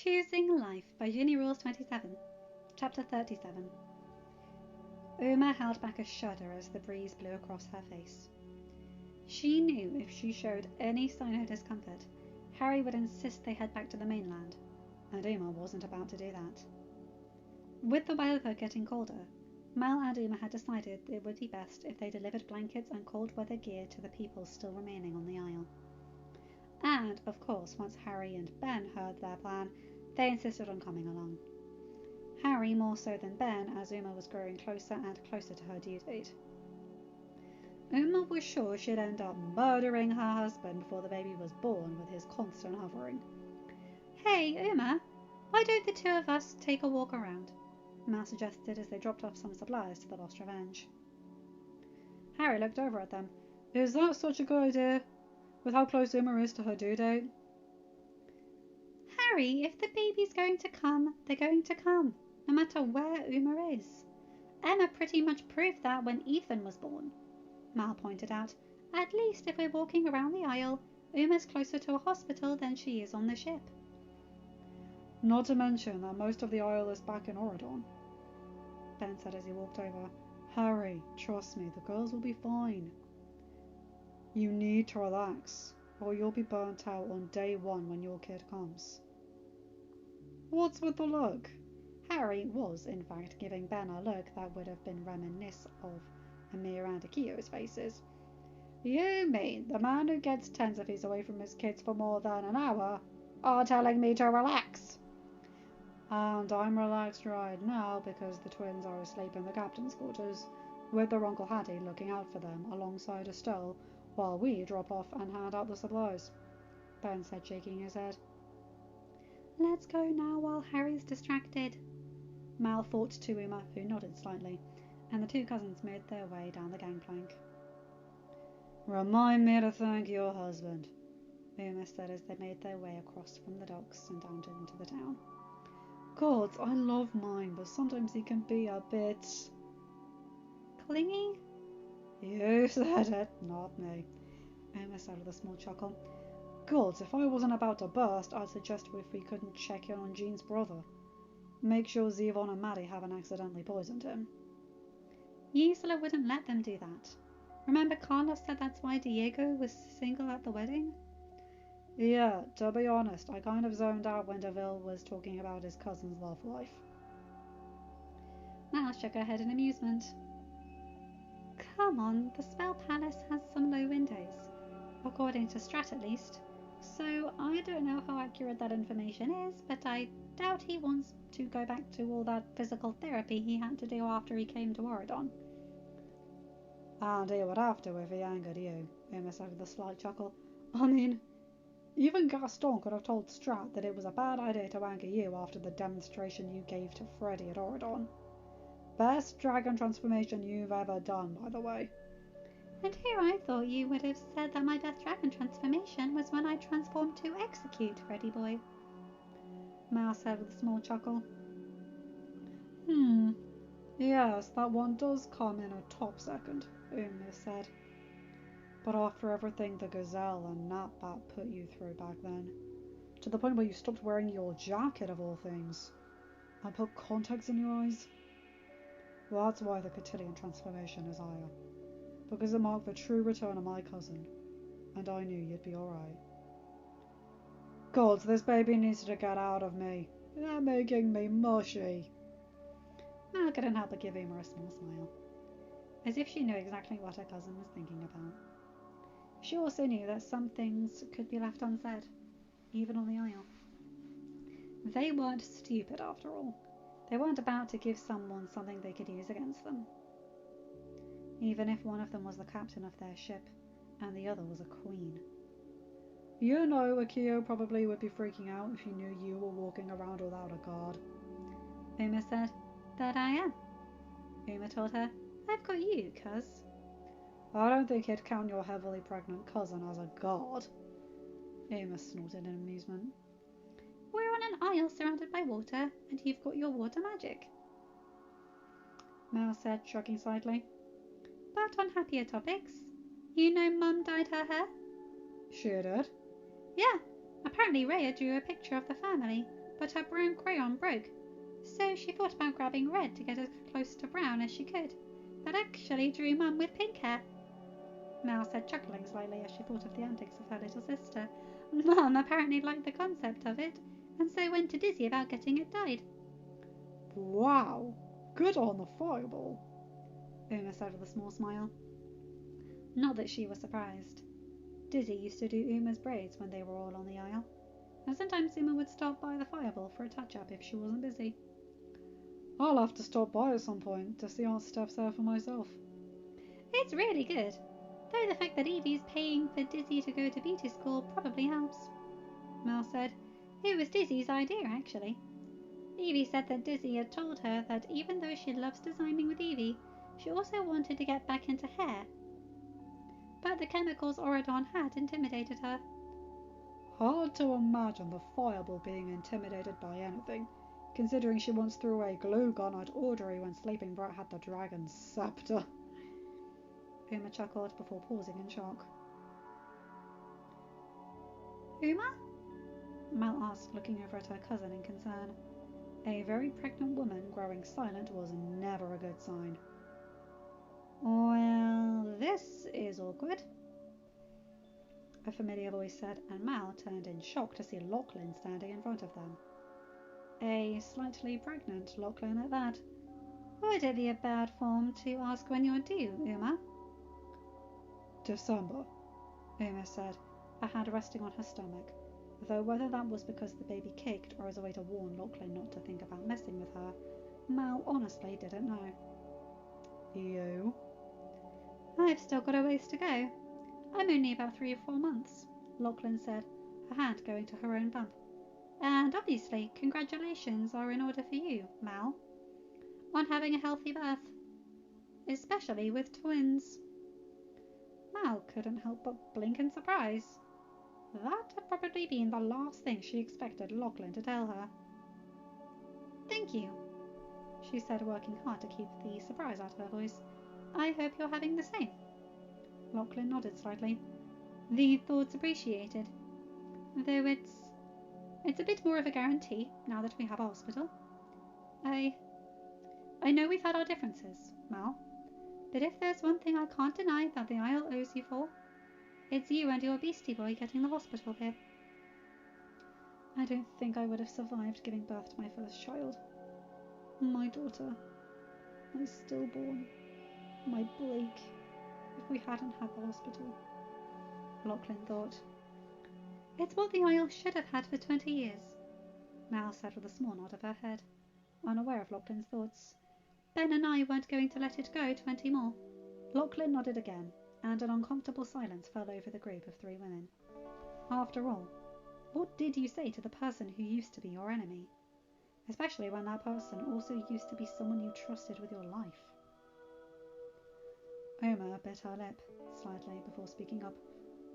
Choosing Life by ginnyrules27, Chapter 37. Uma held back a shudder as the breeze blew across her face. She knew if she showed any sign of discomfort, Harry would insist they head back to the mainland, and Uma wasn't about to do that. With the weather getting colder, Mal and Uma had decided it would be best if they delivered blankets and cold weather gear to the people still remaining on the Isle. And, of course, once Harry and Ben heard their plan, they insisted on coming along. Harry more so than Ben, as Uma was growing closer and closer to her due date. Uma was sure she'd end up murdering her husband before the baby was born with his constant hovering. "Hey, Uma, why don't the two of us take a walk around?" Mal suggested as they dropped off some supplies to the Lost Revenge. Harry looked over at them. "Is that such a good idea, with how close Uma is to her due date?" "Harry, if the baby's going to come, they're going to come, no matter where Uma is. Emma pretty much proved that when Ethan was born," Mal pointed out. "At least if we're walking around the Isle, Uma's closer to a hospital than she is on the ship." "Not to mention that most of the Isle is back in Oridon," Ben said as he walked over. "Harry, trust me, the girls will be fine. You need to relax, or you'll be burnt out on day one when your kid comes." "What's with the look?" Harry was, in fact, giving Ben a look that would have been reminiscent of Amir and Akio's faces. "You mean the man who gets 10 if he's away from his kids for more than an hour are telling me to relax?" "And I'm relaxed right now because the twins are asleep in the captain's quarters, with their Uncle Hattie looking out for them alongside Estelle while we drop off and hand out the supplies," Ben said, shaking his head. "Let's go now while Harry's distracted," Mal thought to Uma, who nodded slightly, and the two cousins made their way down the gangplank. "Remind me to thank your husband," Uma said as they made their way across from the docks and down into the town. "God, I love mine, but sometimes he can be a bit..." "Clingy?" "You said it, not me," Uma said with a small chuckle. "God, if I wasn't about to burst, I'd suggest if we couldn't check in on Jean's brother. Make sure Zevon and Maddie haven't accidentally poisoned him." "Gisela wouldn't let them do that. Remember Carlos said that's why Diego was single at the wedding?" "Yeah, to be honest, I kind of zoned out when Deville was talking about his cousin's love life." Mal shook her head in amusement. "Come on, the Spell Palace has some low windows, according to Strat at least. So I don't know how accurate that information is, but I doubt he wants to go back to all that physical therapy he had to do after he came to Oridon." "And he would have to if he angered you," Uma said with a slight chuckle. "I mean, even Gaston could have told Strat that it was a bad idea to anger you after the demonstration you gave to Freddy at Oridon. Best dragon transformation you've ever done, by the way." "And here I thought you would have said that my best dragon transformation was when I transformed to execute Freddy boy," Mal said with a small chuckle. Yes, that one does come in a top second," Uma said. "But after everything the Gazelle and Natbat put you through back then, to the point where you stopped wearing your jacket of all things, and put contacts in your eyes, that's why the cotillion transformation is higher, because it marked the true return of my cousin, and I knew you'd be alright. God, this baby needs to get out of me. They're making me mushy." Mal couldn't help but give Uma a small smile, as if she knew exactly what her cousin was thinking about. She also knew that some things could be left unsaid, even on the Isle. They weren't stupid after all. They weren't about to give someone something they could use against them. Even if one of them was the captain of their ship, and the other was a queen. "You know, Akio probably would be freaking out if he knew you were walking around without a guard," Uma said. "That I am," Uma told her. "I've got you, cuz." "I don't think he'd count your heavily pregnant cousin as a guard," Uma snorted in amusement. "We're on an isle surrounded by water, and you've got your water magic," Mal said, shrugging slightly. "But on happier topics, you know Mum dyed her hair?" "She did?" "Yeah, apparently Rhea drew a picture of the family, but her brown crayon broke. So she thought about grabbing red to get as close to brown as she could, but actually drew Mum with pink hair. Mel said, chuckling slightly as she thought of the antics of her little sister. Mum apparently liked the concept of it, and so went to Dizzy about getting it dyed. Wow, good on the fireball, Uma said with a small smile. Not that she was surprised. Dizzy used to do Uma's braids when they were all on the aisle, and sometimes Uma would stop by the fireball for a touch-up if she wasn't busy. I'll have to stop by at some point to see Aunt Steph's hair for myself. It's really good, though the fact that Evie's paying for Dizzy to go to beauty school probably helps. Mel said. It was Dizzy's idea, actually. Evie said that Dizzy had told her that even though she loves designing with Evie, she also wanted to get back into hair. But the chemicals Oridon had intimidated her. Hard to imagine the fireball being intimidated by anything, considering she once threw a glue gun at Audrey when Sleeping Brat had the dragon's scepter. Uma chuckled before pausing in shock. Uma? Mel asked, looking over at her cousin in concern. A very pregnant woman growing silent was never a good sign. Well, this is awkward, a familiar voice said, and Mal turned in shock to see Lachlan standing in front of them. A slightly pregnant Lachlan at that. Would it be a bad form to ask when you're due, Uma? December, Uma said, her hand resting on her stomach, though whether that was because the baby kicked or as a way to warn Lachlan not to think about messing with her, Mal honestly didn't know. You? I've still got a ways to go. I'm only about 3 or 4 months, Lachlan said, her hand going to her own bump. And obviously, congratulations are in order for you, Mal, on having a healthy birth. Especially with twins. Mal couldn't help but blink in surprise. That had probably been the last thing she expected Lachlan to tell her. Thank you, she said, working hard to keep the surprise out of her voice. I hope you're having the same. Lachlan nodded slightly. The thought's appreciated, though it's a bit more of a guarantee now that we have a hospital. I know we've had our differences, Mal, but if there's one thing I can't deny that the Isle owes you for, it's you and your beastie boy getting the hospital here. I don't think I would have survived giving birth to my first child. My daughter, my stillborn, my Blake, if we hadn't had the hospital, Lachlan thought. It's what the Isle should have had for 20 years, Mal said with a small nod of her head, unaware of Lachlan's thoughts. Ben and I weren't going to let it go 20 more. Lachlan nodded again, and an uncomfortable silence fell over the group of 3 women. After all, what did you say to the person who used to be your enemy? Especially when that person also used to be someone you trusted with your life. Uma bit her lip slightly before speaking up.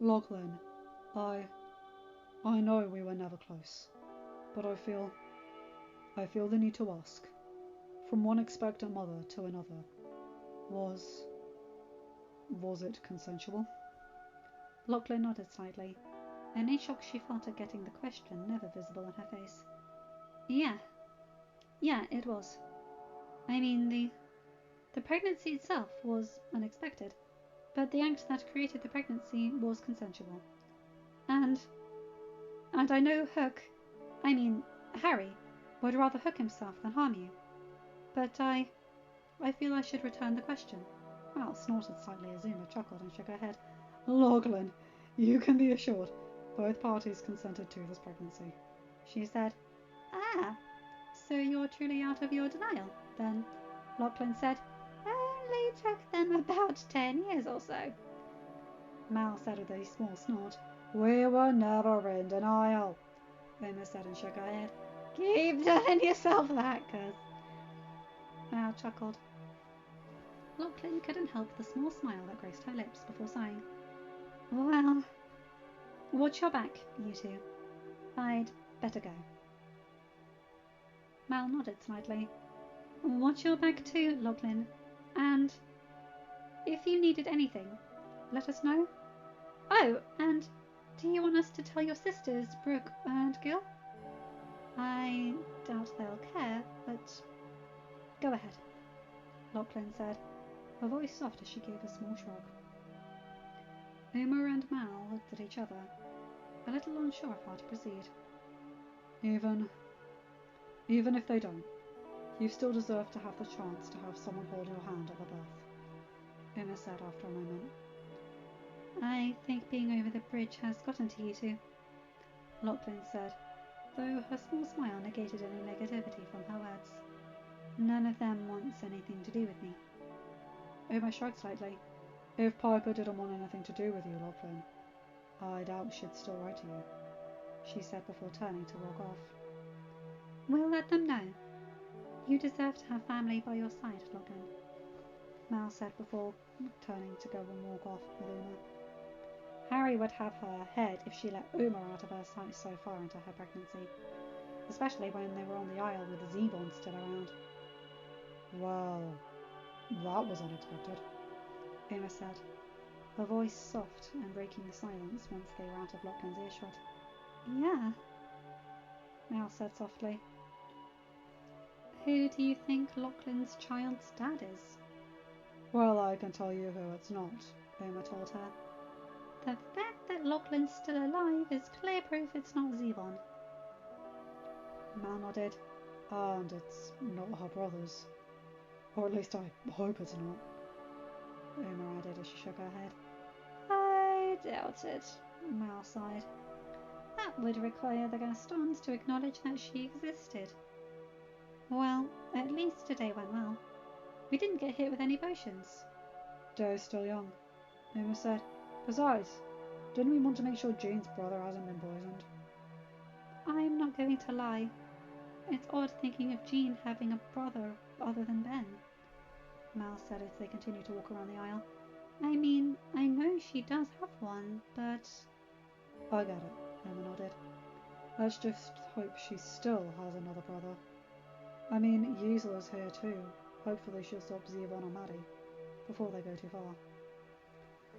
Lachlan, I know we were never close, but I feel the need to ask. From one expectant mother to another, was it consensual? Lachlan nodded slightly, any shock she felt at getting the question never visible on her face. Yeah, it was. I mean, the pregnancy itself was unexpected, but the act that created the pregnancy was consensual. And I know Harry, would rather hook himself than harm you. But I feel I should return the question. Mal snorted slightly as Uma chuckled and shook her head. Lachlan, you can be assured both parties consented to this pregnancy, she said. Ah, so you're truly out of your denial, then, Lachlan said. Only took them about 10 years or so. Mal said with a small snort. We were never in denial, Uma said and shook her head. Keep telling yourself that, cuz. Mal chuckled. Lachlan couldn't help the small smile that graced her lips before sighing. Well, watch your back, you two. I'd better go. Mal nodded slightly. Watch your back too, Lachlan. And if you needed anything, let us know. Oh, and do you want us to tell your sisters, Brooke and Gil? I doubt they'll care, but go ahead, Lachlan said, her voice soft as she gave a small shrug. Uma and Mal looked at each other, a little unsure of how to proceed. Even if they don't, you still deserve to have the chance to have someone hold your hand at the birth, Uma said after a moment. I think being over the bridge has gotten to you two, Lachlan said, though her small smile negated any negativity from her words. None of them wants anything to do with me. Uma shrugged slightly. If Piper didn't want anything to do with you, Lachlan, I doubt she'd still write to you, she said before turning to walk off. We'll let them know. You deserve to have family by your side, Lachlan, Mal said before turning to go and walk off with Uma. Harry would have her head if she let Uma out of her sight so far into her pregnancy, especially when they were on the Isle with the Zebons still around. Well, that was unexpected, Uma said, her voice soft and breaking the silence once they were out of Lachlan's earshot. Yeah, Mal said softly. Who do you think Lachlan's child's dad is? Well, I can tell you who it's not, Uma told her. The fact that Lachlan's still alive is clear proof it's not Zevon. Mal nodded. And it's not her brother's. Or at least I hope it's not, Uma added as she shook her head. I doubt it, Mal sighed. That would require the Gastons to acknowledge that she existed. Well, at least today went well. We didn't get hit with any potions. Day's still young, Uma said. Besides, didn't we want to make sure Jean's brother hasn't been poisoned? I'm not going to lie. It's odd thinking of Jean having a brother other than Ben, Mal said as they continued to walk around the aisle. I mean, I know she does have one, but... I get it, Uma nodded. Let's just hope she still has another brother. I mean, Yuzla's here too. Hopefully she'll stop Zevon or Maddie before they go too far.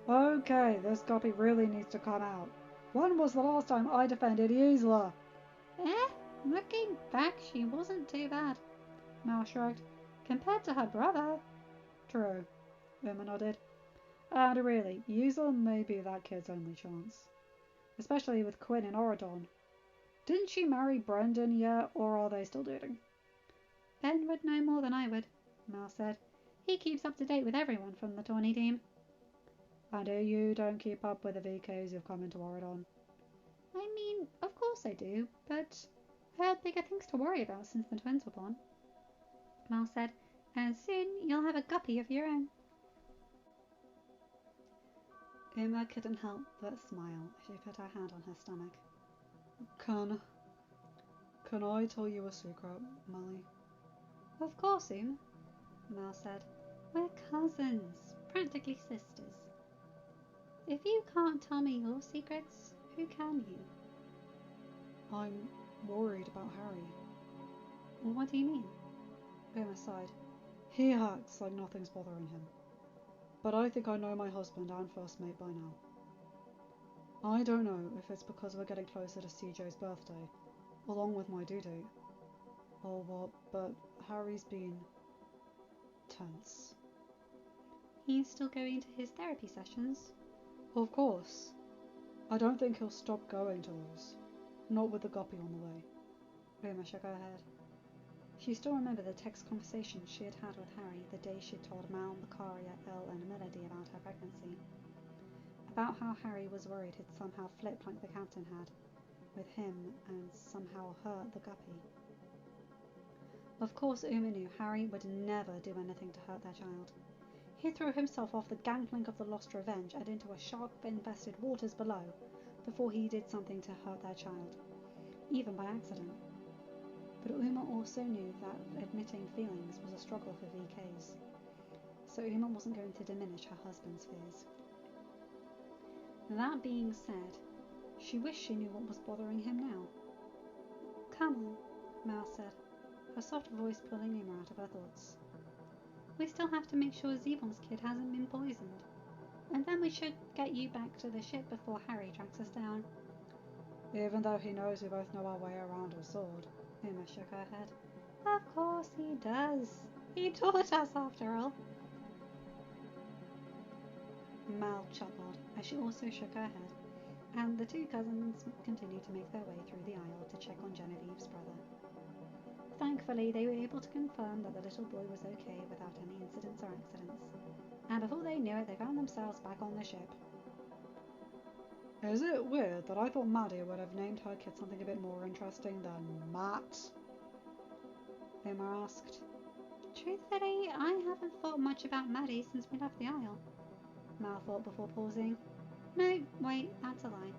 Okay, this guppy really needs to come out. When was the last time I defended Yuzla? Looking back, she wasn't too bad, Mal shrugged. Compared to her brother. True, Uma nodded. And really, Yuzla may be that kid's only chance. Especially with Quinn and Oradon. Didn't she marry Brendan yet, or are they still dating? Ben would know more than I would, Mal said. He keeps up to date with everyone from the Tawny team. And you don't keep up with the VKs who've come into Oradon? I mean, of course I do, but I had bigger things to worry about since the twins were born, Mal said, and soon you'll have a guppy of your own. Uma couldn't help but smile as she put her hand on her stomach. Can I tell you a secret, Molly? Of course, Mal said. We're cousins, practically sisters. If you can't tell me your secrets, who can you? I'm worried about Harry. What do you mean? Uma sighed. He acts like nothing's bothering him. But I think I know my husband and first mate by now. I don't know if it's because we're getting closer to CJ's birthday, along with my due date, or what, but Harry's been tense. He's still going to his therapy sessions? Of course. I don't think he'll stop going to those. Not with the guppy on the way. Uma shook her head. She still remembered the text conversation she had had with Harry the day she'd told Mal, Macaria, Elle and Melody about her pregnancy. About how Harry was worried he'd somehow flipped like the captain had, with him, and somehow hurt the guppy. Of course Uma knew Harry would never do anything to hurt their child. He threw himself off the gangplank of the Lost Revenge and into a shark-infested waters below before he did something to hurt their child, even by accident. But Uma also knew that admitting feelings was a struggle for VKs, so Uma wasn't going to diminish her husband's fears. That being said, she wished she knew what was bothering him now. Come on, Mal said, her soft voice pulling Uma out of her thoughts. We still have to make sure Zevon's kid hasn't been poisoned, and then we should get you back to the ship before Harry tracks us down. Even though he knows we both know our way around a sword, Uma shook her head. Of course he does. He taught us after all. Mal chuckled as she also shook her head, and the two cousins continued to make their way through the aisle to check on Genevieve's brother. Thankfully, they were able to confirm that the little boy was okay without any incidents or accidents, and before they knew it, they found themselves back on the ship. Is it weird that I thought Maddie would have named her kid something a bit more interesting than Matt? Uma asked. Truthfully, I haven't thought much about Maddie since we left the Isle. Mal thought before pausing. No, wait, that's a lie.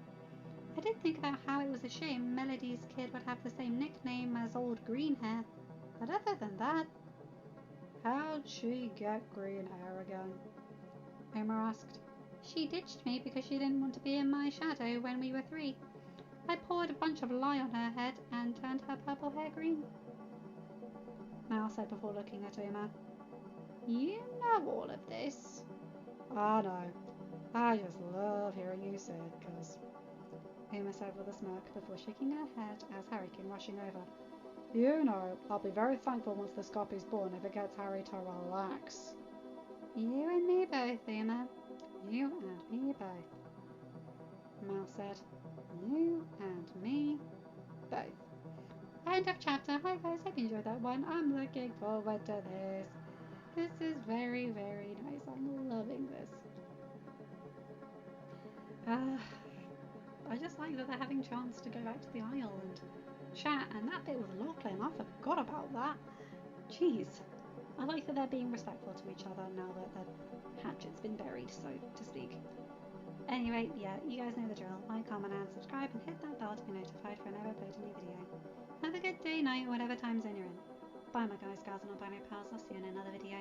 I did think about how it was a shame Melody's kid would have the same nickname as Old Greenhair, but other than that... How'd she get green hair again? Uma asked. She ditched me because she didn't want to be in my shadow when we were 3. I poured a bunch of lye on her head and turned her purple hair green. Mal said before looking at Uma. You know all of this? I know. I just love hearing you say it, cuz... Uma said with a smirk before shaking her head as Harry came rushing over. You know, I'll be very thankful once this guppy's born if it gets Harry to relax. You and me both, Uma. You and me both. Mal said. You and me both. End of chapter. Hi guys, hope you enjoyed that one. I'm looking forward to this. This is very, very nice. I'm loving this. I just like that they're having a chance to go back to the Isle and chat, and that bit with Lachlan, I forgot about that. Jeez. I like that they're being respectful to each other now that the hatchet's been buried, so to speak. Anyway, yeah, you guys know the drill. Like, comment, and subscribe, and hit that bell to be notified whenever I upload a new video. Have a good day, night, or whatever time zone you're in. Bye, my guys, gals, and all bye, my pals. I'll see you in another video.